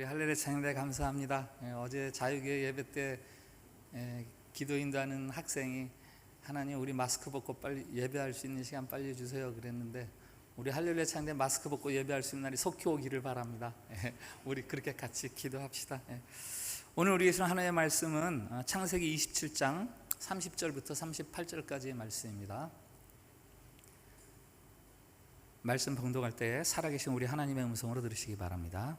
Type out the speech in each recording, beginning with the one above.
우리 할렐루야 찬양대 감사합니다. 어제 자유교회 예배 때 기도 인도하는 학생이 하나님 우리 마스크 벗고 빨리 예배할 수 있는 시간 빨리 주세요 그랬는데, 우리 할렐루야 찬양대 마스크 벗고 예배할 수 있는 날이 속히 오기를 바랍니다. 우리 그렇게 같이 기도합시다. 오늘 우리 예수님 하나님의 말씀은 창세기 27장 30절부터 38절까지의 말씀입니다. 말씀 봉독할 때 살아계신 우리 하나님의 음성으로 들으시기 바랍니다.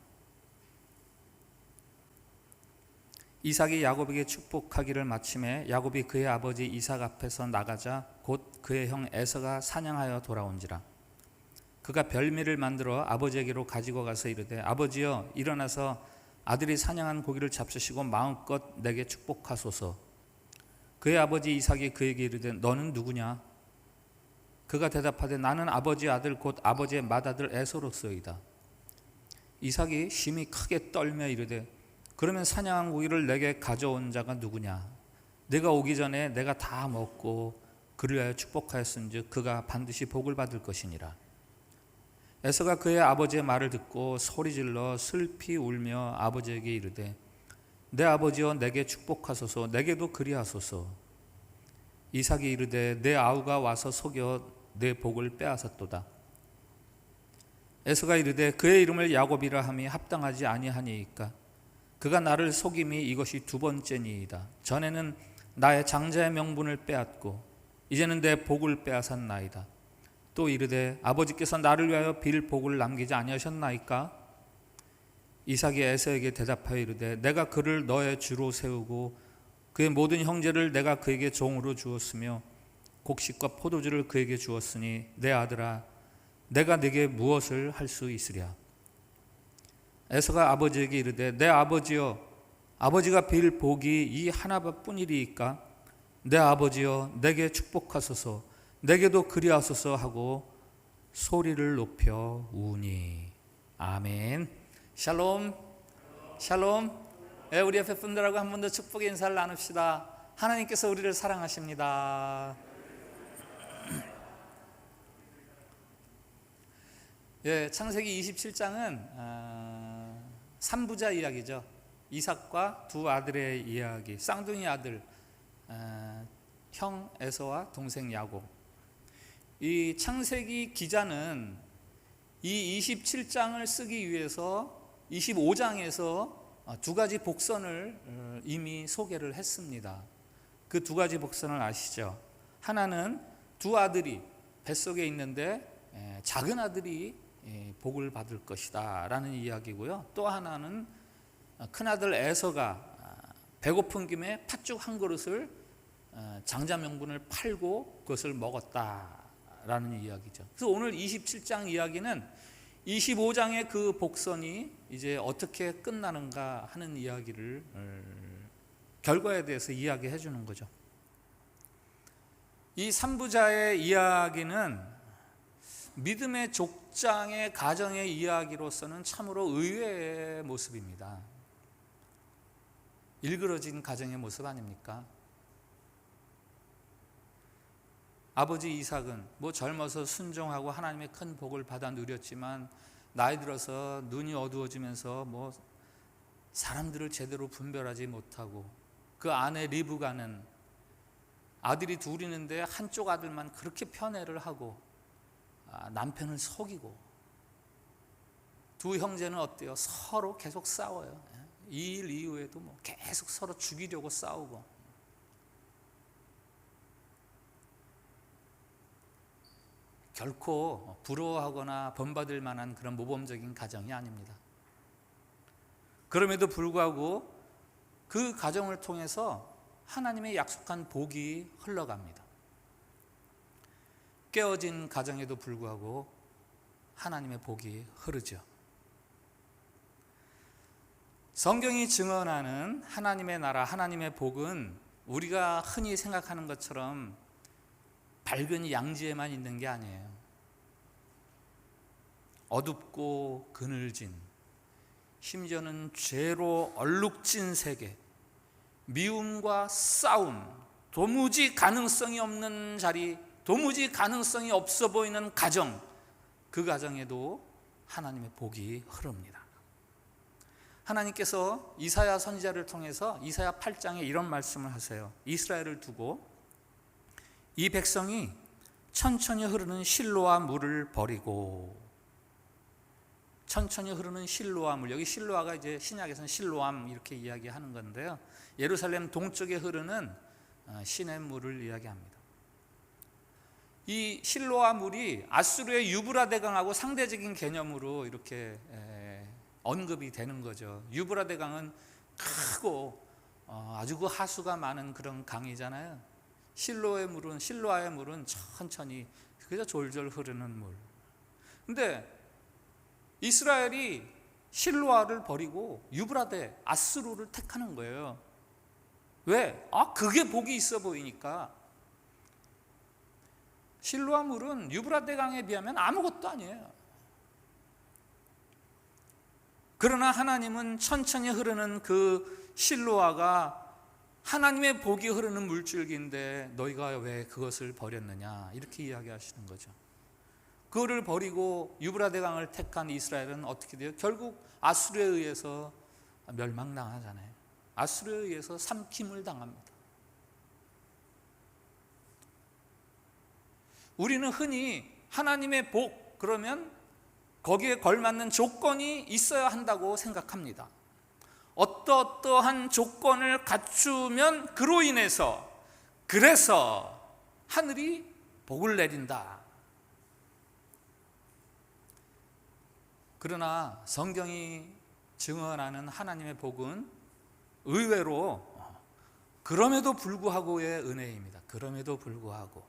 이삭이 야곱에게 축복하기를 마침에 야곱이 그의 아버지 이삭 앞에서 나가자 곧 그의 형 에서가 사냥하여 돌아온지라. 그가 별미를 만들어 아버지에게로 가지고 가서 이르되, 아버지여 일어나서 아들이 사냥한 고기를 잡수시고 마음껏 내게 축복하소서. 그의 아버지 이삭이 그에게 이르되, 너는 누구냐? 그가 대답하되, 나는 아버지의 아들 곧 아버지의 맏아들 에서로소이다. 이삭이 심히 크게 떨며 이르되, 그러면 사냥한 고기를 내게 가져온 자가 누구냐? 내가 오기 전에 내가 다 먹고 그를 위하여 축복하였은즉 그가 반드시 복을 받을 것이니라. 에서가 그의 아버지의 말을 듣고 소리질러 슬피 울며 아버지에게 이르되, 내 아버지여 내게 축복하소서. 내게도 그리하소서. 이삭이 이르되, 내 아우가 와서 속여 내 복을 빼앗았도다. 에서가 이르되, 그의 이름을 야곱이라 함이 합당하지 아니하니이까? 그가 나를 속임이 이것이 두 번째니이다. 전에는 나의 장자의 명분을 빼앗고 이제는 내 복을 빼앗았나이다. 또 이르되, 아버지께서 나를 위하여 빌 복을 남기지 아니하셨나이까? 이삭이 에서에게 대답하여 이르되, 내가 그를 너의 주로 세우고 그의 모든 형제를 내가 그에게 종으로 주었으며 곡식과 포도주를 그에게 주었으니 내 아들아, 내가 네게 무엇을 할 수 있으랴? 에서가 아버지에게 이르되, 내 아버지여, 아버지가 빌 복이 이 하나뿐이리이까? 내 아버지여 내게 축복하소서. 내게도 그리하소서 하고 소리를 높여 우니. 아멘. 샬롬. 샬롬. 우리 옆에 분들하고 한 번 더 축복의 인사를 나눕시다. 하나님께서 우리를 사랑하십니다. 창세기 27장은 3부자 이야기죠. 이삭과 두 아들의 이야기, 쌍둥이 아들, 형 에서와 동생 야곱. 이 창세기 기자는 이 27장을 쓰기 위해서 25장에서 두 가지 복선을 이미 소개를 했습니다. 그 두 가지 복선을 아시죠? 하나는 두 아들이 뱃속에 있는데 작은 아들이 복을 받을 것이다 라는 이야기고요. 또 하나는 큰아들 에서가 배고픈 김에 팥죽 한 그릇을 장자 명분을 팔고 그것을 먹었다라는 이야기죠. 그래서 오늘 27장 이야기는 25장의 그 복선이 이제 어떻게 끝나는가 하는 이야기를, 결과에 대해서 이야기해 주는 거죠. 이 3부자의 이야기는 믿음의 족장의 가정의 이야기로서는 참으로 의외의 모습입니다. 일그러진 가정의 모습 아닙니까? 아버지 이삭은 젊어서 순종하고 하나님의 큰 복을 받아 누렸지만 나이 들어서 눈이 어두워지면서 사람들을 제대로 분별하지 못하고, 그 아내 리브가는 아들이 둘 있는데 한쪽 아들만 그렇게 편애를 하고 남편을 속이고, 두 형제는 어때요? 서로 계속 싸워요. 이 일 이후에도 계속 서로 죽이려고 싸우고. 결코 부러워하거나 본받을 만한 그런 모범적인 가정이 아닙니다. 그럼에도 불구하고 그 가정을 통해서 하나님의 약속한 복이 흘러갑니다. 깨어진 가정에도 불구하고 하나님의 복이 흐르죠. 성경이 증언하는 하나님의 나라, 하나님의 복은 우리가 흔히 생각하는 것처럼 밝은 양지에만 있는 게 아니에요. 어둡고 그늘진, 심지어는 죄로 얼룩진 세계, 미움과 싸움, 도무지 가능성이 없는 자리, 도무지 가능성이 없어 보이는 가정, 그 가정에도 하나님의 복이 흐릅니다. 하나님께서 이사야 선지자를 통해서 이사야 8장에 이런 말씀을 하세요. 이스라엘을 두고 이 백성이 천천히 흐르는 실로아 물을 버리고, 천천히 흐르는 실로아 물, 여기 실로아가 이제 신약에서는 실로암 이렇게 이야기하는 건데요, 예루살렘 동쪽에 흐르는 시냇물을 이야기합니다. 이 실로아 물이 아수르의 유브라 대강하고 상대적인 개념으로 이렇게 언급이 되는 거죠. 유브라 대강은 크고 아주 그 하수가 많은 그런 강이잖아요. 실로아의 물은 천천히 그저 졸졸 흐르는 물. 근데 이스라엘이 실로아를 버리고 유브라데 아수르를 택하는 거예요. 왜? 그게 복이 있어 보이니까. 실로아 물은 유브라데 강에 비하면 아무것도 아니에요. 그러나 하나님은 천천히 흐르는 그 실로아가 하나님의 복이 흐르는 물줄기인데 너희가 왜 그것을 버렸느냐, 이렇게 이야기하시는 거죠. 그거를 버리고 유브라데 강을 택한 이스라엘은 어떻게 돼요? 결국 아수르에 의해서 멸망당하잖아요. 아수르에 의해서 삼킴을 당합니다. 우리는 흔히 하나님의 복 그러면 거기에 걸맞는 조건이 있어야 한다고 생각합니다. 어떠한 조건을 갖추면 그로 인해서, 그래서 하늘이 복을 내린다. 그러나 성경이 증언하는 하나님의 복은 의외로 그럼에도 불구하고의 은혜입니다. 그럼에도 불구하고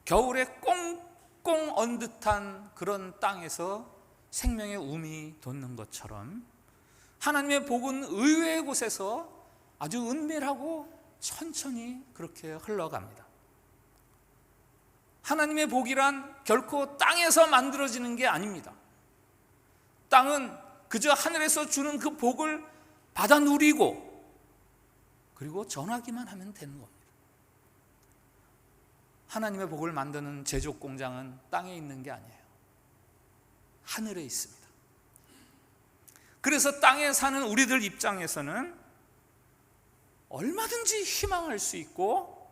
겨울에 꽁꽁 언 듯한 그런 땅에서 생명의 움이 돋는 것처럼 하나님의 복은 의외의 곳에서 아주 은밀하고 천천히 그렇게 흘러갑니다. 하나님의 복이란 결코 땅에서 만들어지는 게 아닙니다. 땅은 그저 하늘에서 주는 그 복을 받아 누리고 그리고 전하기만 하면 되는 겁니다. 하나님의 복을 만드는 제조 공장은 땅에 있는 게 아니에요. 하늘에 있습니다. 그래서 땅에 사는 우리들 입장에서는 얼마든지 희망할 수 있고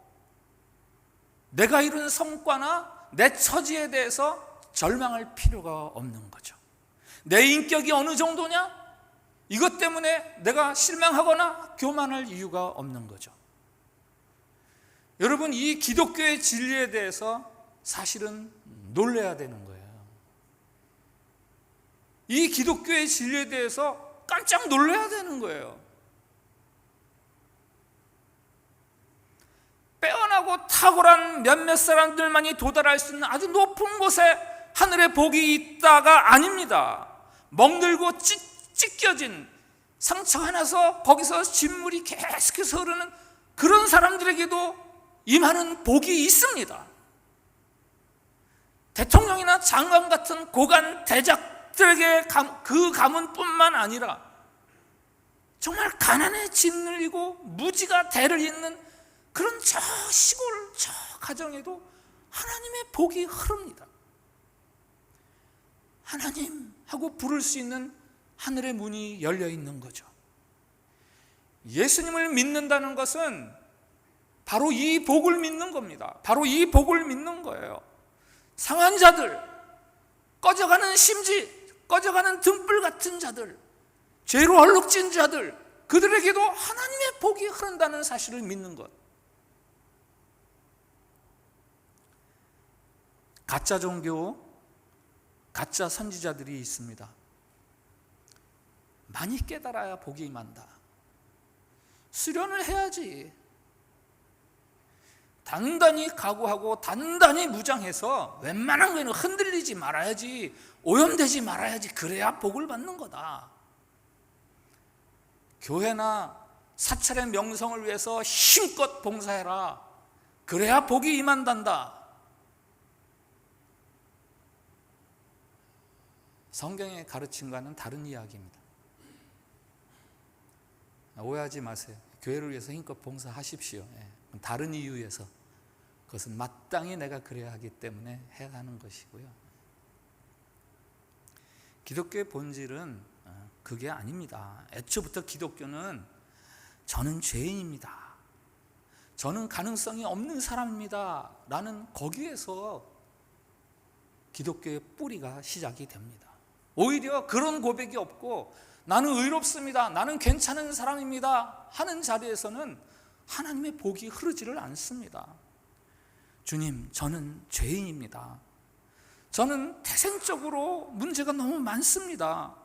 내가 이룬 성과나 내 처지에 대해서 절망할 필요가 없는 거죠. 내 인격이 어느 정도냐? 이것 때문에 내가 실망하거나 교만할 이유가 없는 거죠. 여러분, 이 기독교의 진리에 대해서 사실은 놀라야 되는 거예요. 이 기독교의 진리에 대해서 깜짝 놀라야 되는 거예요. 빼어나고 탁월한 몇몇 사람들만이 도달할 수 있는 아주 높은 곳에 하늘의 복이 있다가 아닙니다. 멍들고 찢겨진 상처가 나서 거기서 진물이 계속해서 흐르는 그런 사람들에게도 임하는 복이 있습니다. 대통령이나 장관 같은 고관 대작들에게 그 가문뿐만 아니라 정말 가난에 짓눌리고 무지가 대를 잇는 그런 저 시골 저 가정에도 하나님의 복이 흐릅니다. 하나님 하고 부를 수 있는 하늘의 문이 열려 있는 거죠. 예수님을 믿는다는 것은 바로 이 복을 믿는 겁니다. 바로 이 복을 믿는 거예요. 상한 자들, 꺼져가는 심지, 꺼져가는 등불 같은 자들, 죄로 얼룩진 자들, 그들에게도 하나님의 복이 흐른다는 사실을 믿는 것. 가짜 종교, 가짜 선지자들이 있습니다. 많이 깨달아야 복이 임한다. 수련을 해야지. 단단히 각오하고 단단히 무장해서 웬만한 거는 흔들리지 말아야지, 오염되지 말아야지. 그래야 복을 받는 거다. 교회나 사찰의 명성을 위해서 힘껏 봉사해라. 그래야 복이 임한단다. 성경의 가르침과는 다른 이야기입니다. 오해하지 마세요. 교회를 위해서 힘껏 봉사하십시오. 다른 이유에서, 그것은 마땅히 내가 그래야 하기 때문에 해야 하는 것이고요. 기독교의 본질은 그게 아닙니다. 애초부터 기독교는 저는 죄인입니다, 저는 가능성이 없는 사람입니다 라는 거기에서 기독교의 뿌리가 시작이 됩니다. 오히려 그런 고백이 없고 나는 의롭습니다, 나는 괜찮은 사람입니다 하는 자리에서는 하나님의 복이 흐르지를 않습니다. 주님, 저는 죄인입니다, 저는 태생적으로 문제가 너무 많습니다,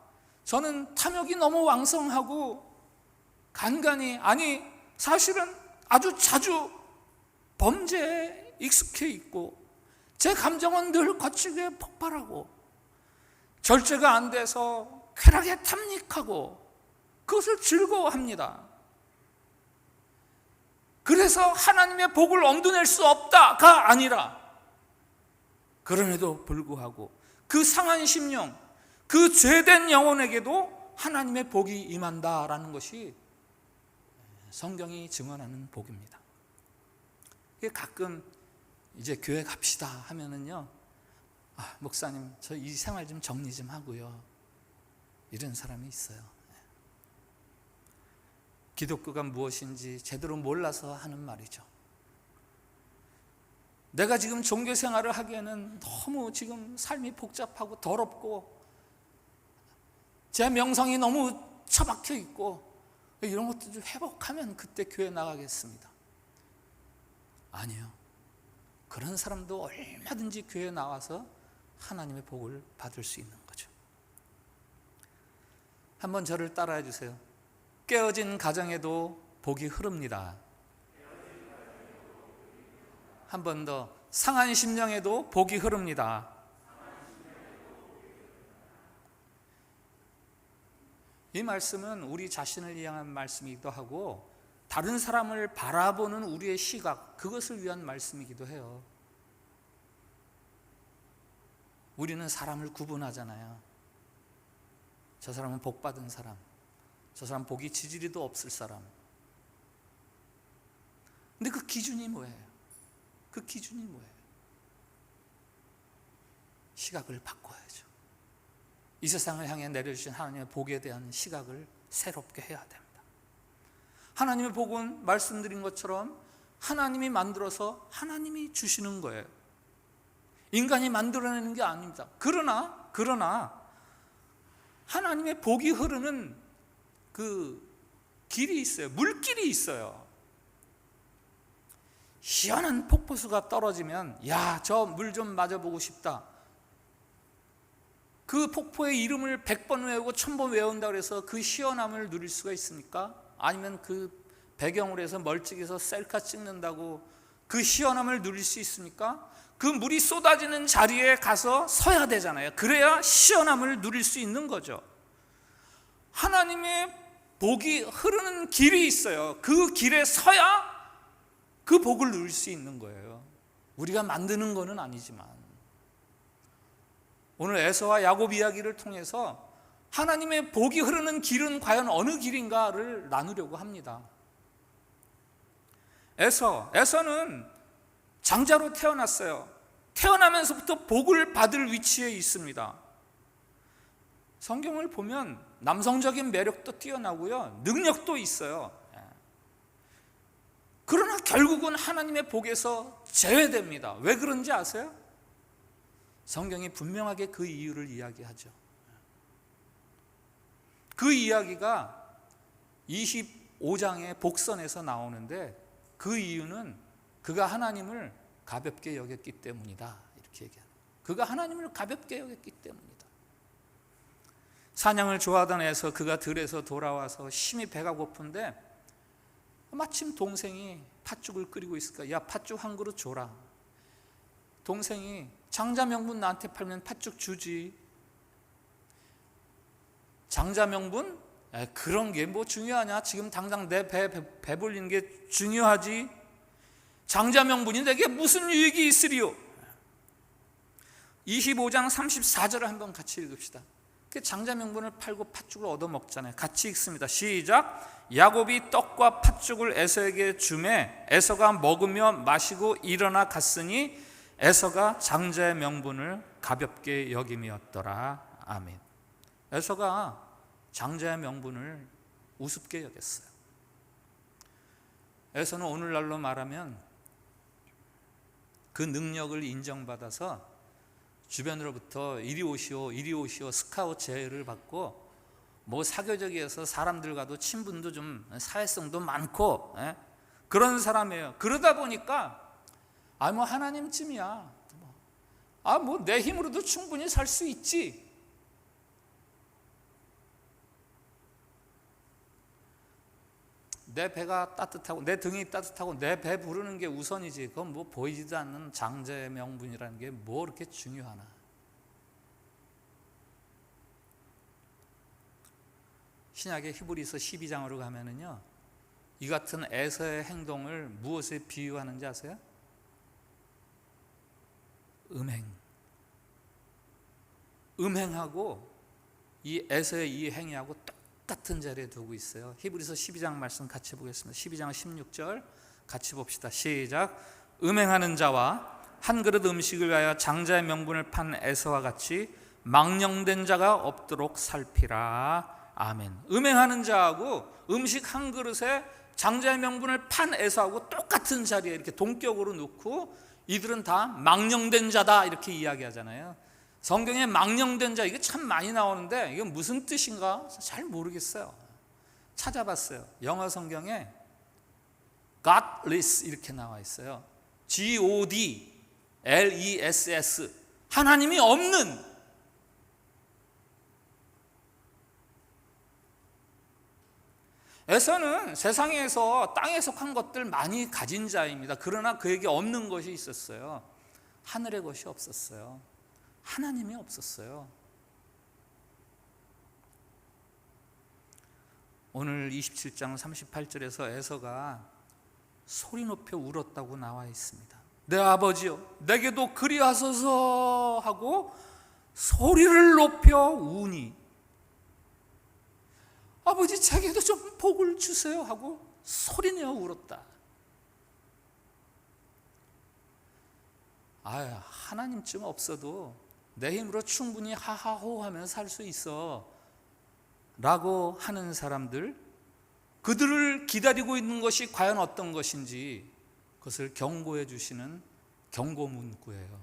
저는 탐욕이 너무 왕성하고 간간히, 아니 사실은 아주 자주 범죄에 익숙해 있고 제 감정은 늘 거칠게 폭발하고 절제가 안 돼서 쾌락에 탐닉하고 그것을 즐거워합니다. 그래서 하나님의 복을 엄두낼 수 없다가 아니라, 그럼에도 불구하고 그 상한 심령, 그 죄된 영혼에게도 하나님의 복이 임한다라는 것이 성경이 증언하는 복입니다. 가끔 이제 교회 갑시다 하면은요, 목사님 저 이 생활 좀 정리 좀 하고요, 이런 사람이 있어요. 기독교가 무엇인지 제대로 몰라서 하는 말이죠. 내가 지금 종교 생활을 하기에는 너무 지금 삶이 복잡하고 더럽고 제 명성이 너무 처박혀 있고 이런 것도 좀 회복하면 그때 교회 나가겠습니다. 아니요, 그런 사람도 얼마든지 교회에 나와서 하나님의 복을 받을 수 있는 거죠. 한번 저를 따라해 주세요. 깨어진 가정에도 복이 흐릅니다. 한 번 더, 상한 심령에도 복이 흐릅니다. 이 말씀은 우리 자신을 위한 말씀이기도 하고 다른 사람을 바라보는 우리의 시각, 그것을 위한 말씀이기도 해요. 우리는 사람을 구분하잖아요. 저 사람은 복 받은 사람, 저 사람 복이 지지리도 없을 사람. 근데 그 기준이 뭐예요? 그 기준이 뭐예요? 시각을 바꿔야죠. 이 세상을 향해 내려주신 하나님의 복에 대한 시각을 새롭게 해야 됩니다. 하나님의 복은 말씀드린 것처럼 하나님이 만들어서 하나님이 주시는 거예요. 인간이 만들어내는 게 아닙니다. 그러나 하나님의 복이 흐르는 그 길이 있어요. 물길이 있어요. 시원한 폭포수가 떨어지면 야, 저 물 좀 맞아보고 싶다. 그 폭포의 이름을 100번 외우고 1000번 외운다고 해서 그 시원함을 누릴 수가 있습니까? 아니면 그 배경으로 해서 멀찍이서 셀카 찍는다고 그 시원함을 누릴 수 있습니까? 그 물이 쏟아지는 자리에 가서 서야 되잖아요. 그래야 시원함을 누릴 수 있는 거죠. 하나님의 복이 흐르는 길이 있어요. 그 길에 서야 그 복을 누릴 수 있는 거예요. 우리가 만드는 거는 아니지만. 오늘 에서와 야곱 이야기를 통해서 하나님의 복이 흐르는 길은 과연 어느 길인가를 나누려고 합니다. 에서는 장자로 태어났어요. 태어나면서부터 복을 받을 위치에 있습니다. 성경을 보면 남성적인 매력도 뛰어나고요, 능력도 있어요. 그러나 결국은 하나님의 복에서 제외됩니다. 왜 그런지 아세요? 성경이 분명하게 그 이유를 이야기하죠. 그 이야기가 25장의 복선에서 나오는데 그 이유는 그가 하나님을 가볍게 여겼기 때문이다, 이렇게 얘기합니다. 그가 하나님을 가볍게 여겼기 때문이다. 사냥을 좋아하던 에서 그가 들에서 돌아와서 심히 배가 고픈데 마침 동생이 팥죽을 끓이고 있을까? 야, 팥죽 한 그릇 줘라. 동생이 장자 명분 나한테 팔면 팥죽 주지. 장자 명분? 그런 게 뭐 중요하냐? 지금 당장 내 배불리는 게 중요하지. 장자 명분이 내게 무슨 유익이 있으리요? 25장 34절을 한번 같이 읽읍시다. 장자 명분을 팔고 팥죽을 얻어 먹잖아요. 같이 읽습니다. 시작. 야곱이 떡과 팥죽을 에서에게 주매 에서가 먹으며 마시고 일어나 갔으니 에서가 장자의 명분을 가볍게 여김이었더라. 아멘. 에서가 장자의 명분을 우습게 여겼어요. 에서는 오늘날로 말하면 그 능력을 인정받아서 주변으로부터 이리 오시오 이리 오시오 스카웃 제의를 받고 뭐 사교적이어서 사람들과도 친분도 좀 사회성도 많고 그런 사람이에요. 그러다 보니까 뭐 하나님쯤이야, 뭐 내 힘으로도 충분히 살 수 있지. 내 배가 따뜻하고 내 등이 따뜻하고 내 배 부르는 게 우선이지. 그건 뭐 보이지도 않는 장자의 명분이라는 게 뭐 그렇게 중요하나. 신약의 히브리서 12장으로 가면은요, 이 같은 에서의 행동을 무엇에 비유하는지 아세요? 음행하고 이 에서의 이 행위하고 똑같은 자리에 두고 있어요. 히브리서 12장 말씀 같이 보겠습니다. 12장 16절 같이 봅시다. 시작. 음행하는 자와 한 그릇 음식을 위하여 장자의 명분을 판 에서와 같이 망령된 자가 없도록 살피라. 아멘. 음행하는 자하고 음식 한 그릇에 장자의 명분을 판 에서하고 똑같은 자리에 이렇게 동격으로 놓고 이들은 다 망령된 자다 이렇게 이야기하잖아요. 성경에 망령된 자 이게 참 많이 나오는데 이게 무슨 뜻인가 잘 모르겠어요. 찾아봤어요. 영어 성경에 godless 이렇게 나와 있어요. godless, 하나님이 없는. 에서는 세상에서 땅에 속한 것들 많이 가진 자입니다. 그러나 그에게 없는 것이 있었어요. 하늘의 것이 없었어요. 하나님이 없었어요. 오늘 27장 38절에서 에서가 소리 높여 울었다고 나와 있습니다. 내 아버지여 내게도 그리하소서 하고 소리를 높여 우니, 아버지 자기도 좀 복을 주세요 하고 소리내어 울었다. 하나님쯤 없어도 내 힘으로 충분히 하하호 하며 살 수 있어 라고 하는 사람들, 그들을 기다리고 있는 것이 과연 어떤 것인지 그것을 경고해 주시는 경고 문구예요.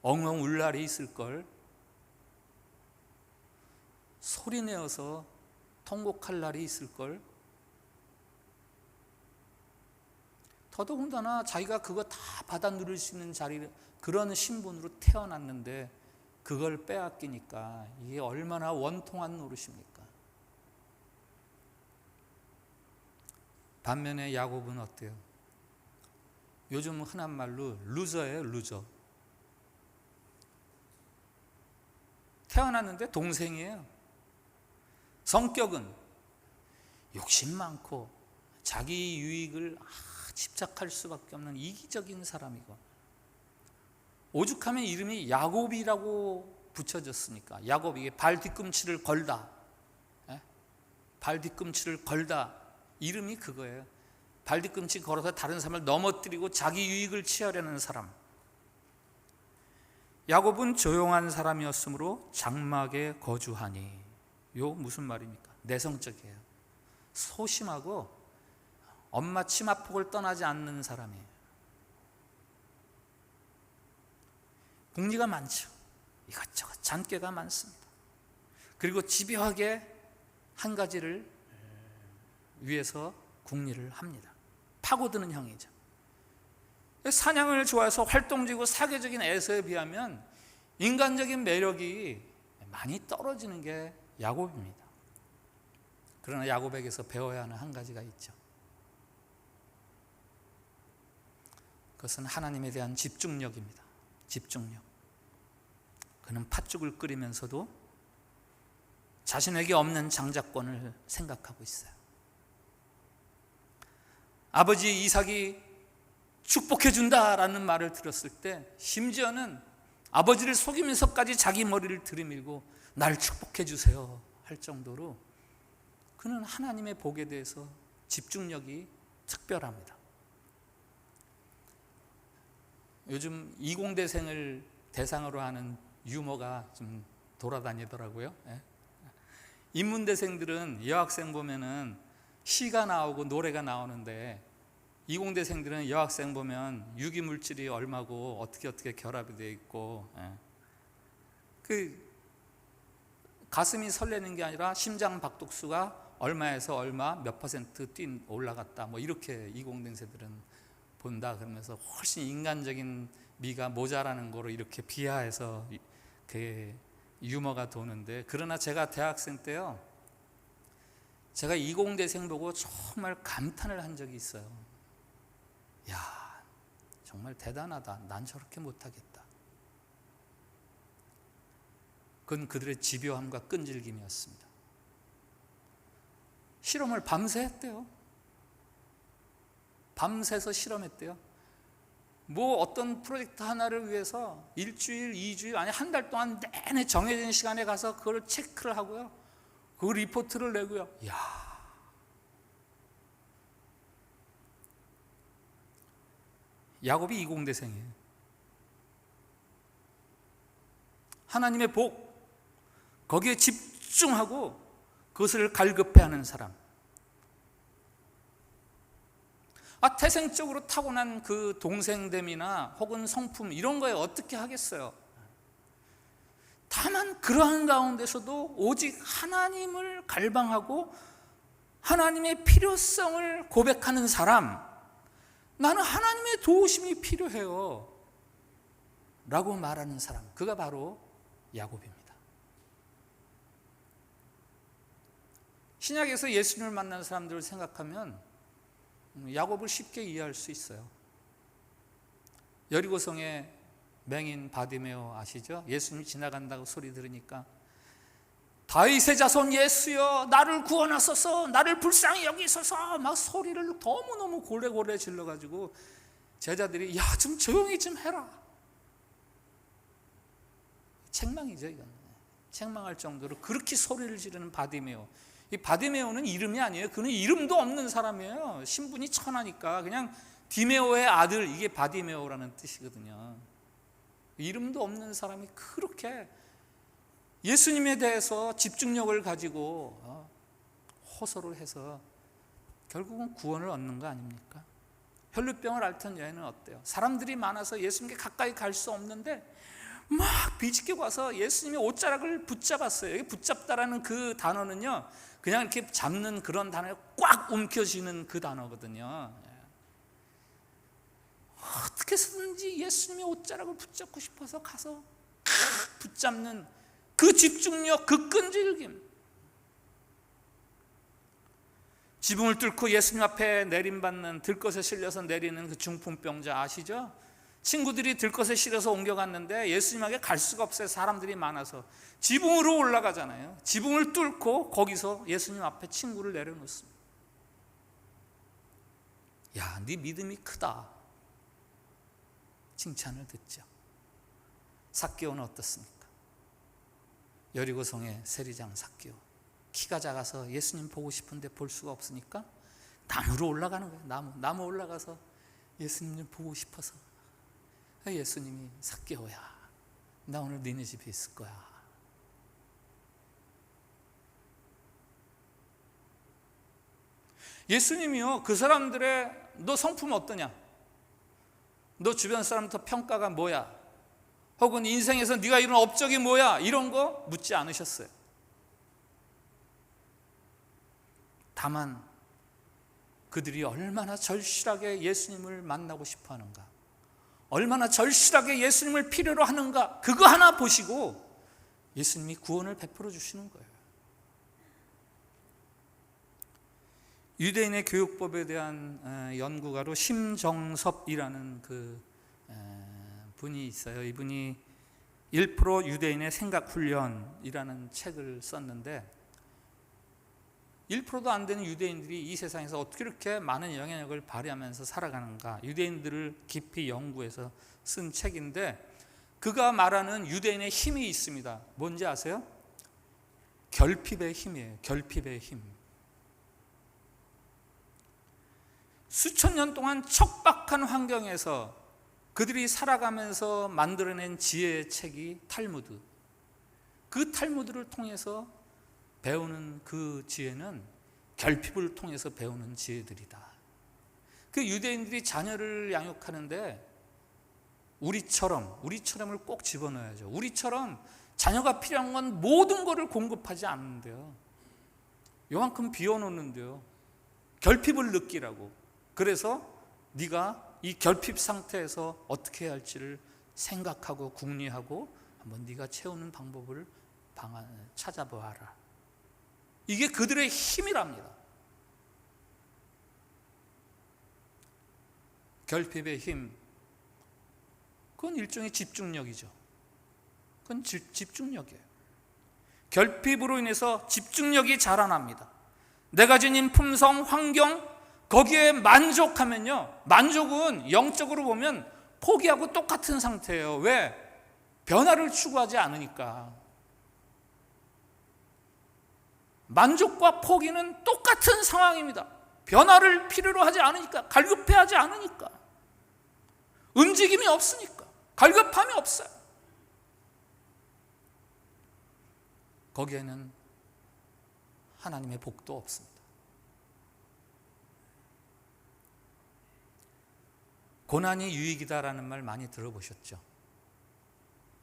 엉엉 울 날이 있을걸, 소리내어서 통곡할 날이 있을걸, 더더군다나 자기가 그거 다 받아 누릴 수 있는 자리, 그런 신분으로 태어났는데 그걸 빼앗기니까 이게 얼마나 원통한 노릇입니까? 반면에 야곱은 어때요? 요즘 흔한 말로 루저예요, 루저. 태어났는데 동생이에요. 성격은 욕심 많고 자기 유익을 집착할 수밖에 없는 이기적인 사람이고, 오죽하면 이름이 야곱이라고 붙여졌으니까. 야곱이 발 뒤꿈치를 걸다, 발 뒤꿈치를 걸다, 이름이 그거예요. 발 뒤꿈치 걸어서 다른 사람을 넘어뜨리고 자기 유익을 취하려는 사람. 야곱은 조용한 사람이었으므로 장막에 거주하니. 요 무슨 말입니까? 내성적이에요. 소심하고 엄마 치마폭을 떠나지 않는 사람이에요. 궁리가 많죠. 이것저것 잔꾀가 많습니다. 그리고 집요하게 한 가지를 위해서 궁리를 합니다. 파고드는 형이죠. 사냥을 좋아해서 활동적이고 사교적인 에서에 비하면 인간적인 매력이 많이 떨어지는 게 야곱입니다. 그러나 야곱에게서 배워야 하는 한 가지가 있죠. 그것은 하나님에 대한 집중력입니다. 집중력. 그는 팥죽을 끓이면서도 자신에게 없는 장자권을 생각하고 있어요. 아버지 이삭이 축복해 준다라는 말을 들었을 때 심지어는 아버지를 속이면서까지 자기 머리를 들이밀고 날 축복해 주세요 할 정도로 그는 하나님의 복에 대해서 집중력이 특별합니다. 요즘 20대생을 대상으로 하는 유머가 좀 돌아다니더라고요. 예. 인문대생들은 여학생 보면은 시가 나오고 노래가 나오는데, 이공대생들은 여학생 보면 유기물질이 얼마고 어떻게 결합이 되어 있고, 그 가슴이 설레는 게 아니라 심장 박동수가 얼마에서 얼마 몇 퍼센트 올라갔다, 뭐 이렇게 이공대생들은 본다 그러면서 훨씬 인간적인 미가 모자라는 거로 이렇게 비하해서 그 유머가 도는데, 그러나 제가 대학생 때요, 제가 이공대생 보고 정말 감탄을 한 적이 있어요. 야, 정말 대단하다. 난 저렇게 못하겠다. 그건 그들의 집요함과 끈질김이었습니다. 실험을 밤새 했대요. 밤새서 실험했대요. 뭐 어떤 프로젝트 하나를 위해서 일주일, 2주일, 아니 한 달 동안 내내 정해진 시간에 가서 그걸 체크를 하고요, 그 리포트를 내고요. 이야, 야곱이 이공대생이에요. 하나님의 복, 거기에 집중하고 그것을 갈급해하는 사람. 태생적으로 타고난 그 동생됨이나 혹은 성품 이런 거에 어떻게 하겠어요? 다만 그러한 가운데서도 오직 하나님을 갈망하고 하나님의 필요성을 고백하는 사람, 나는 하나님의 도우심이 필요해요 라고 말하는 사람, 그가 바로 야곱입니다. 신약에서 예수님을 만난 사람들을 생각하면 야곱을 쉽게 이해할 수 있어요. 여리고성의 맹인 바디메오 아시죠? 예수님이 지나간다고 소리 들으니까 다윗의 자손 예수여 나를 구원하소서, 나를 불쌍히 여기소서 막 소리를 너무너무 고래고래 질러가지고 제자들이 야 좀 조용히 좀 해라. 책망이죠. 이건 책망할 정도로 그렇게 소리를 지르는 바디메오. 이 바디메오는 이름이 아니에요. 그는 이름도 없는 사람이에요. 신분이 천하니까 그냥 디메오의 아들, 이게 바디메오라는 뜻이거든요. 이름도 없는 사람이 그렇게 예수님에 대해서 집중력을 가지고 호소를 해서 결국은 구원을 얻는 거 아닙니까? 혈루병을 앓던 여인은 어때요? 사람들이 많아서 예수님께 가까이 갈 수 없는데 막 비집고 와서 예수님의 옷자락을 붙잡았어요. 여기 붙잡다라는 그 단어는요, 그냥 이렇게 잡는 그런 단어에 꽉 움켜쥐는 그 단어거든요. 어떻게 해서든지 예수님의 옷자락을 붙잡고 싶어서 가서 붙잡는 그 집중력, 그 끈질김. 지붕을 뚫고 예수님 앞에 내림받는, 들것에 실려서 내리는 그 중풍병자 아시죠? 친구들이 들것에 실어서 옮겨갔는데 예수님에게 갈 수가 없어요. 사람들이 많아서. 지붕으로 올라가잖아요. 지붕을 뚫고 거기서 예수님 앞에 친구를 내려놓습니다. 야, 네 믿음이 크다, 칭찬을 듣죠. 삭개오는 어떻습니까? 여리고성의 세리장 삭개오, 키가 작아서 예수님 보고 싶은데 볼 수가 없으니까 나무로 올라가는 거예요. 나무 올라가서 예수님 좀 보고 싶어서. 예수님이 삭개오야, 나 오늘 니네 집에 있을 거야. 예수님이요, 그 사람들의 너 성품 어떠냐, 너 주변 사람부터 평가가 뭐야, 혹은 인생에서 네가 이룬 업적이 뭐야, 이런 거 묻지 않으셨어요. 다만 그들이 얼마나 절실하게 예수님을 만나고 싶어 하는가, 얼마나 절실하게 예수님을 필요로 하는가, 그거 하나 보시고 예수님이 구원을 베풀어 주시는 거예요. 유대인의 교육법에 대한 연구가로 심정섭이라는 그 분이 있어요. 이분이 1% 유대인의 생각훈련이라는 책을 썼는데, 1%도 안 되는 유대인들이 이 세상에서 어떻게 이렇게 많은 영향력을 발휘하면서 살아가는가, 유대인들을 깊이 연구해서 쓴 책인데, 그가 말하는 유대인의 힘이 있습니다. 뭔지 아세요? 결핍의 힘이에요. 결핍의 힘. 수천 년 동안 척박한 환경에서 그들이 살아가면서 만들어낸 지혜의 책이 탈무드. 그 탈무드를 통해서 배우는 그 지혜는 결핍을 통해서 배우는 지혜들이다. 그 유대인들이 자녀를 양육하는데 우리처럼을 꼭 집어넣어야죠. 우리처럼 자녀가 필요한 건 모든 것을 공급하지 않는데요, 요만큼 비워놓는데요, 결핍을 느끼라고. 그래서 네가 이 결핍 상태에서 어떻게 해야 할지를 생각하고 궁리하고 한번 네가 채우는 방법을 찾아보아라. 이게 그들의 힘이랍니다. 결핍의 힘, 그건 일종의 집중력이죠. 그건 집중력이에요. 결핍으로 인해서 집중력이 자라납니다. 내가 지닌 품성, 환경, 거기에 만족하면요, 만족은 영적으로 보면 포기하고 똑같은 상태예요. 왜? 변화를 추구하지 않으니까. 만족과 포기는 똑같은 상황입니다. 변화를 필요로 하지 않으니까, 갈급해하지 않으니까, 움직임이 없으니까, 갈급함이 없어요. 거기에는 하나님의 복도 없습니다. 고난이 유익이다라는 말 많이 들어보셨죠?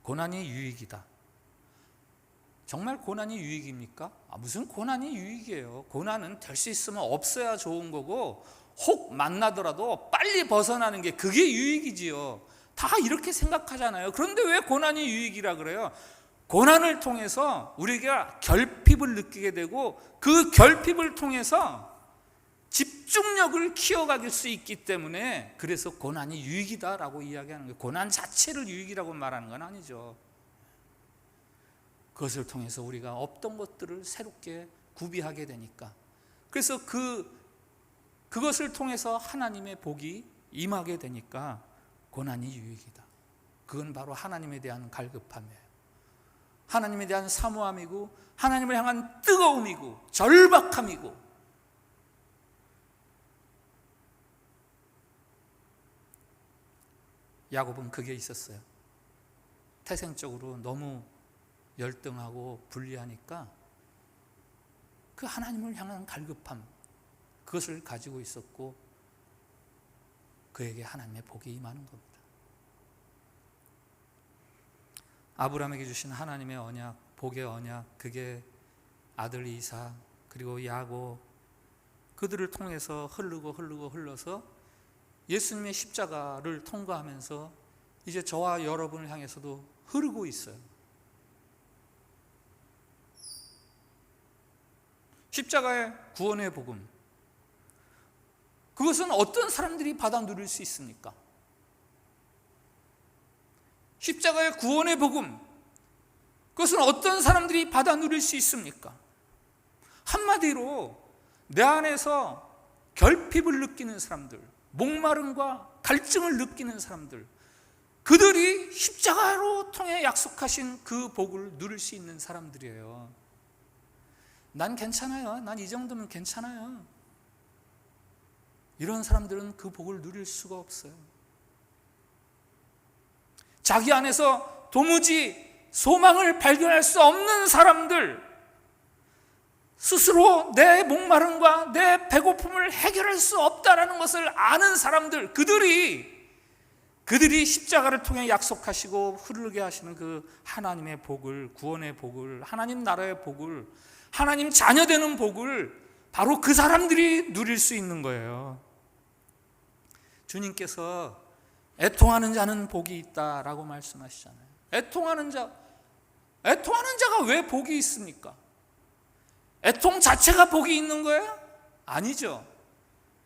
고난이 유익이다. 정말 고난이 유익입니까? 무슨 고난이 유익이에요. 고난은 될 수 있으면 없어야 좋은 거고, 혹 만나더라도 빨리 벗어나는 게 그게 유익이지요. 다 이렇게 생각하잖아요. 그런데 왜 고난이 유익이라 그래요? 고난을 통해서 우리가 결핍을 느끼게 되고, 그 결핍을 통해서 집중력을 키워갈 수 있기 때문에, 그래서 고난이 유익이다라고 이야기하는 거예요. 고난 자체를 유익이라고 말하는 건 아니죠. 그것을 통해서 우리가 없던 것들을 새롭게 구비하게 되니까, 그래서 그것을 통해서 하나님의 복이 임하게 되니까 고난이 유익이다. 그건 바로 하나님에 대한 갈급함이에요. 하나님에 대한 사모함이고, 하나님을 향한 뜨거움이고, 절박함이고. 야곱은 그게 있었어요. 태생적으로 너무 열등하고 불리하니까 그 하나님을 향한 갈급함, 그것을 가지고 있었고, 그에게 하나님의 복이 임하는 겁니다. 아브라함에게 주신 하나님의 언약, 복의 언약, 그게 아들 이삭, 그리고 야곱, 그들을 통해서 흘러서 예수님의 십자가를 통과하면서 이제 저와 여러분을 향해서도 흐르고 있어요. 십자가의 구원의 복음, 그것은 어떤 사람들이 받아 누릴 수 있습니까? 십자가의 구원의 복음, 그것은 어떤 사람들이 받아 누릴 수 있습니까? 한마디로 내 안에서 결핍을 느끼는 사람들, 목마름과 갈증을 느끼는 사람들, 그들이 십자가로 통해 약속하신 그 복을 누릴 수 있는 사람들이에요. 난 괜찮아요. 난 이 정도면 괜찮아요. 이런 사람들은 그 복을 누릴 수가 없어요. 자기 안에서 도무지 소망을 발견할 수 없는 사람들, 스스로 내 목마름과 내 배고픔을 해결할 수 없다라는 것을 아는 사람들, 그들이 십자가를 통해 약속하시고 흐르게 하시는 그 하나님의 복을, 구원의 복을, 하나님 나라의 복을, 하나님 자녀 되는 복을 바로 그 사람들이 누릴 수 있는 거예요. 주님께서 애통하는 자는 복이 있다라고 말씀하시잖아요. 애통하는 자가 왜 복이 있습니까? 애통 자체가 복이 있는 거예요? 아니죠.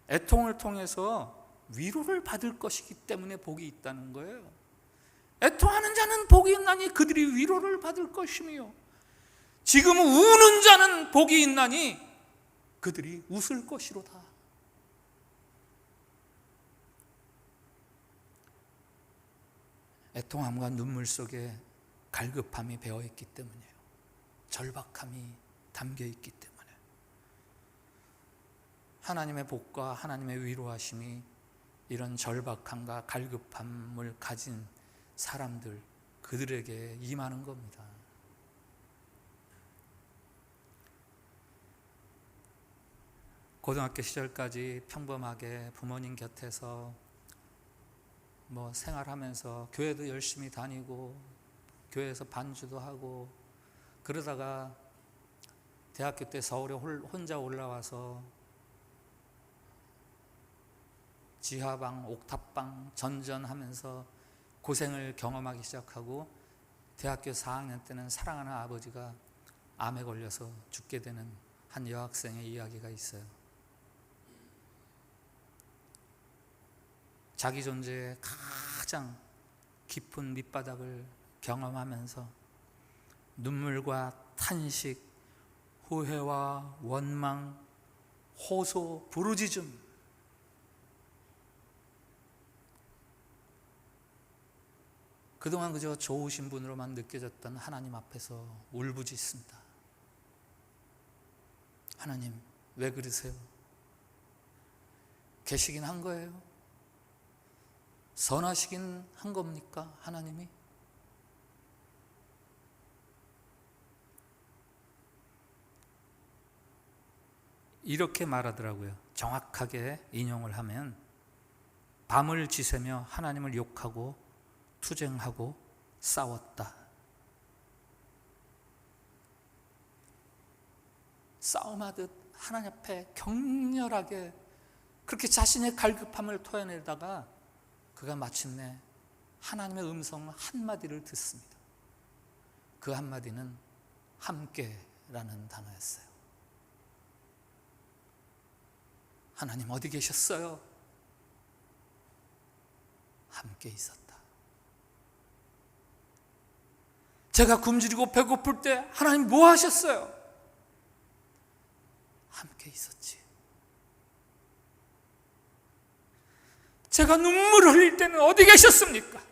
애통을 통해서 위로를 받을 것이기 때문에 복이 있다는 거예요. 애통하는 자는 복이 있나니 그들이 위로를 받을 것이며, 지금 우는 자는 복이 있나니 그들이 웃을 것이로다. 애통함과 눈물 속에 갈급함이 배어있기 때문이에요. 절박함이 담겨있기 때문에. 하나님의 복과 하나님의 위로하심이 이런 절박함과 갈급함을 가진 사람들, 그들에게 임하는 겁니다. 고등학교 시절까지 평범하게 부모님 곁에서 생활하면서 교회도 열심히 다니고 교회에서 반주도 하고 그러다가 대학교 때 서울에 혼자 올라와서 지하방, 옥탑방 전전하면서 고생을 경험하기 시작하고 대학교 4학년 때는 사랑하는 아버지가 암에 걸려서 죽게 되는 한 여학생의 이야기가 있어요. 자기 존재의 가장 깊은 밑바닥을 경험하면서 눈물과 탄식, 후회와 원망, 호소, 부르짖음, 그동안 그저 좋으신 분으로만 느껴졌던 하나님 앞에서 울부짖습니다. 하나님, 왜 그러세요? 계시긴 한 거예요? 선하시긴 한 겁니까? 하나님이? 이렇게 말하더라고요. 정확하게 인용을 하면 밤을 지새며 하나님을 욕하고 투쟁하고 싸웠다. 싸움하듯 하나님 앞에 격렬하게 그렇게 자신의 갈급함을 토해내다가 그가 마침내 하나님의 음성 한마디를 듣습니다. 그 한마디는 함께라는 단어였어요. 하나님 어디 계셨어요? 함께 있었다. 제가 굶주리고 배고플 때 하나님 뭐 하셨어요? 함께 있었지. 제가 눈물을 흘릴 때는 어디 계셨습니까?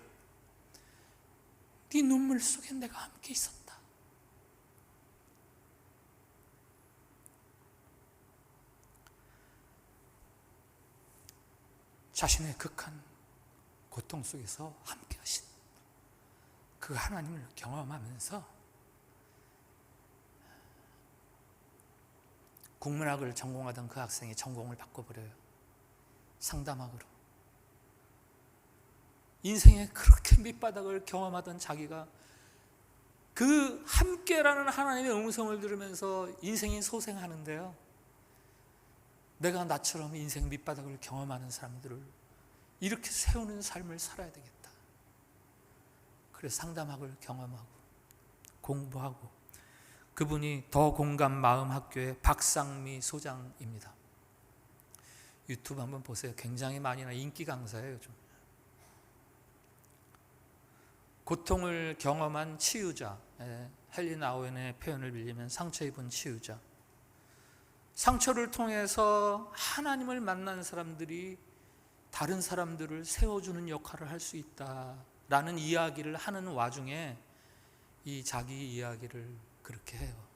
네 눈물 속에 내가 함께 있었다. 자신의 극한 고통 속에서 함께 하신 그 하나님을 경험하면서 국문학을 전공하던 그 학생이 전공을 바꿔버려요. 상담학으로. 인생에 그렇게 밑바닥을 경험하던 자기가 그 함께라는 하나님의 음성을 들으면서 인생이 소생하는데요, 내가 나처럼 인생 밑바닥을 경험하는 사람들을 이렇게 세우는 삶을 살아야 되겠다. 그래서 상담학을 경험하고 공부하고, 그분이 더 공감 마음학교의 박상미 소장입니다. 유튜브 한번 보세요. 굉장히 많이 나 인기 강사예요. 요즘. 고통을 경험한 치유자, 헬린 아우엔의 표현을 빌리면 상처 입은 치유자. 상처를 통해서 하나님을 만난 사람들이 다른 사람들을 세워주는 역할을 할 수 있다라는 이야기를 하는 와중에 이 자기 이야기를 그렇게 해요.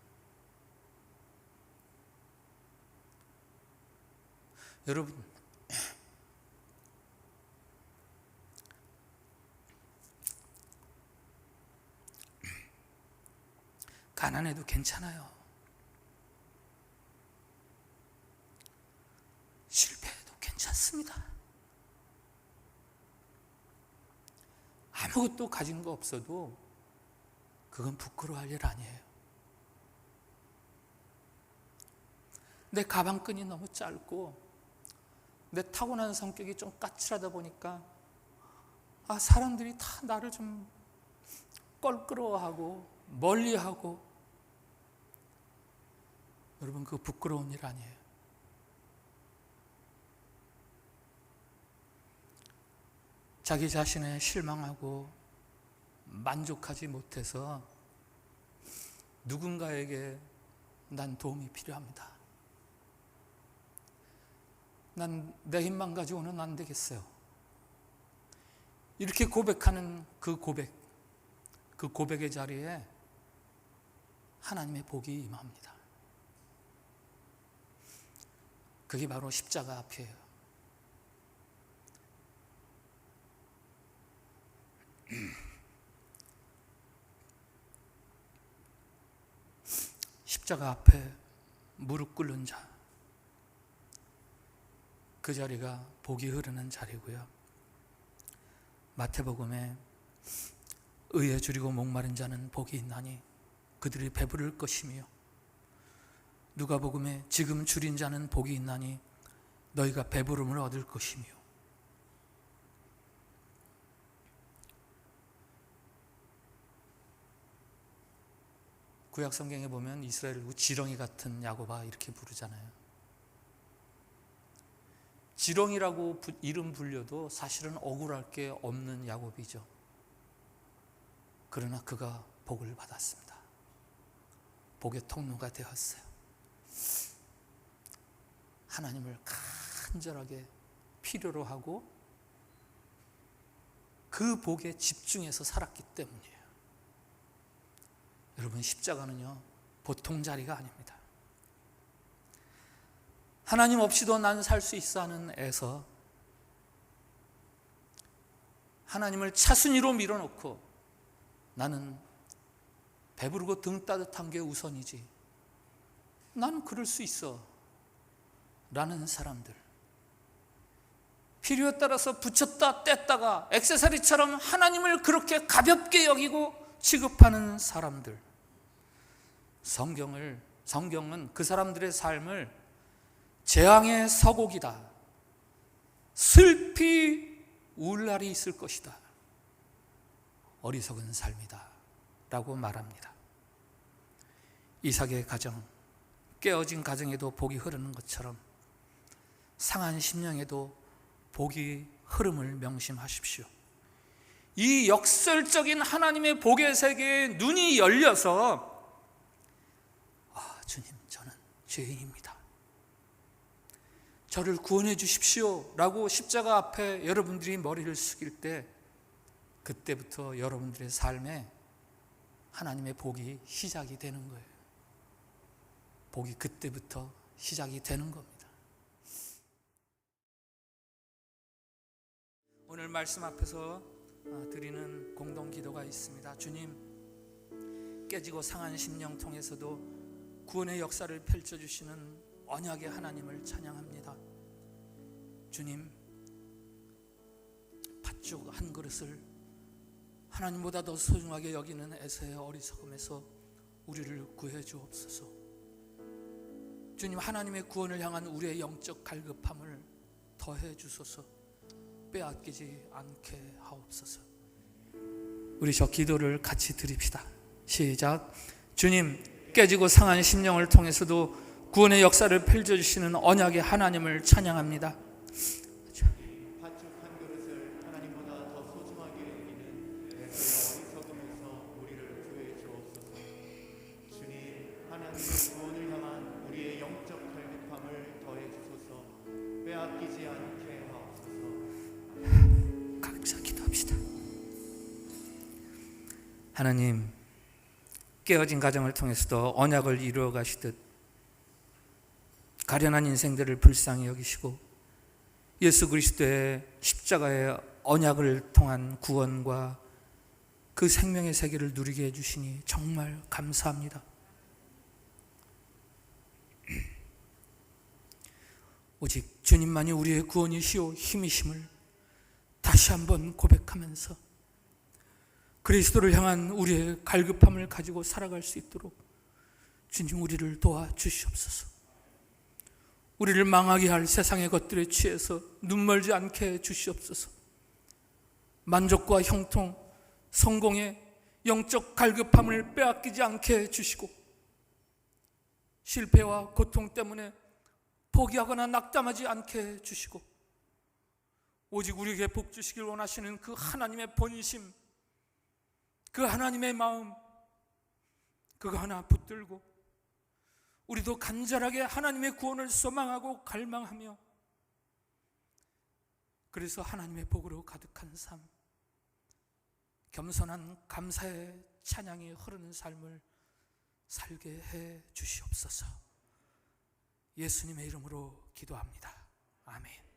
여러분, 가난해도 괜찮아요. 실패해도 괜찮습니다. 아무것도 가진 거 없어도 그건 부끄러워할 일 아니에요. 내 가방끈이 너무 짧고 내 타고난 성격이 좀 까칠하다 보니까 사람들이 다 나를 좀 껄끄러워하고 멀리하고, 여러분, 그거 부끄러운 일 아니에요. 자기 자신에 실망하고 만족하지 못해서 누군가에게 난 도움이 필요합니다. 난 내 힘만 가지고는 안 되겠어요. 이렇게 고백하는 그 고백의 자리에 하나님의 복이 임합니다. 그게 바로 십자가 앞이에요. 십자가 앞에 무릎 꿇는 자, 그 자리가 복이 흐르는 자리고요. 마태복음에 의에 줄이고 목마른 자는 복이 있나니 그들이 배부를 것이며, 누가복음에 지금 줄인 자는 복이 있나니 너희가 배부름을 얻을 것이며, 구약 성경에 보면 이스라엘을 지렁이 같은 야곱아 이렇게 부르잖아요. 지렁이라고 이름 불려도 사실은 억울할 게 없는 야곱이죠. 그러나 그가 복을 받았습니다. 복의 통로가 되었어요. 하나님을 간절하게 필요로 하고 그 복에 집중해서 살았기 때문이에요. 여러분, 십자가는요 보통 자리가 아닙니다. 하나님 없이도 난 살 수 있어 하는 애서 하나님을 차순위로 밀어놓고 나는 배부르고 등 따뜻한 게 우선이지, 나는 그럴 수 있어 라는 사람들, 필요에 따라서 붙였다 뗐다가 액세서리처럼 하나님을 그렇게 가볍게 여기고 취급하는 사람들, 성경은 그 사람들의 삶을 재앙의 서곡이다, 슬피 울 날이 있을 것이다, 어리석은 삶이다 라고 말합니다. 이삭의 가정, 깨어진 가정에도 복이 흐르는 것처럼 상한 심령에도 복이 흐름을 명심하십시오. 이 역설적인 하나님의 복의 세계에 눈이 열려서 주님, 저는 죄인입니다, 저를 구원해 주십시오 라고 십자가 앞에 여러분들이 머리를 숙일 때, 그때부터 여러분들의 삶에 하나님의 복이 시작이 되는 거예요. 복이 그때부터 시작이 되는 겁니다. 오늘 말씀 앞에서 드리는 공동 기도가 있습니다. 주님, 깨지고 상한 심령 통해서도 구원의 역사를 펼쳐주시는 언약의 하나님을 찬양합니다. 주님, 팥죽 한 그릇을 하나님보다 더 소중하게 여기는 에서의 어리석음에서 우리를 구해 주옵소서. 주님, 하나님의 구원을 향한 우리의 영적 갈급함을 더해 주소서. 빼앗기지 않게 하옵소서. 우리 저 기도를 같이 드립시다. 시작. 주님, 깨지고 상한 심령을 통해서도 구원의 역사를 펼쳐주시는 언약의 하나님을 찬양합니다. 팥죽 한 그릇을 하나님보다 더 소중하게 여기는 에서의 어리석음에서 우리를 구해 주옵소서. 주님, 하나님의 구원을 향한 우리의 영적 갈급함을 더해 주소서. 빼앗기지 않게 하옵소서. 각자 기도합시다. 하나님, 깨어진 가정을 통해서도 언약을 이루어 가시듯 가련한 인생들을 불쌍히 여기시고 예수 그리스도의 십자가의 언약을 통한 구원과 그 생명의 세계를 누리게 해주시니 정말 감사합니다. 오직 주님만이 우리의 구원이시오 힘이심을 다시 한번 고백하면서 그리스도를 향한 우리의 갈급함을 가지고 살아갈 수 있도록 주님 우리를 도와주시옵소서. 우리를 망하게 할 세상의 것들에 취해서 눈멀지 않게 해주시옵소서. 만족과 형통, 성공의 영적 갈급함을 빼앗기지 않게 해주시고 실패와 고통 때문에 포기하거나 낙담하지 않게 해주시고 오직 우리에게 복 주시길 원하시는 그 하나님의 본심, 그 하나님의 마음, 그거 하나 붙들고 우리도 간절하게 하나님의 구원을 소망하고 갈망하며 그래서 하나님의 복으로 가득한 삶, 겸손한 감사의 찬양이 흐르는 삶을 살게 해 주시옵소서. 예수님의 이름으로 기도합니다. 아멘.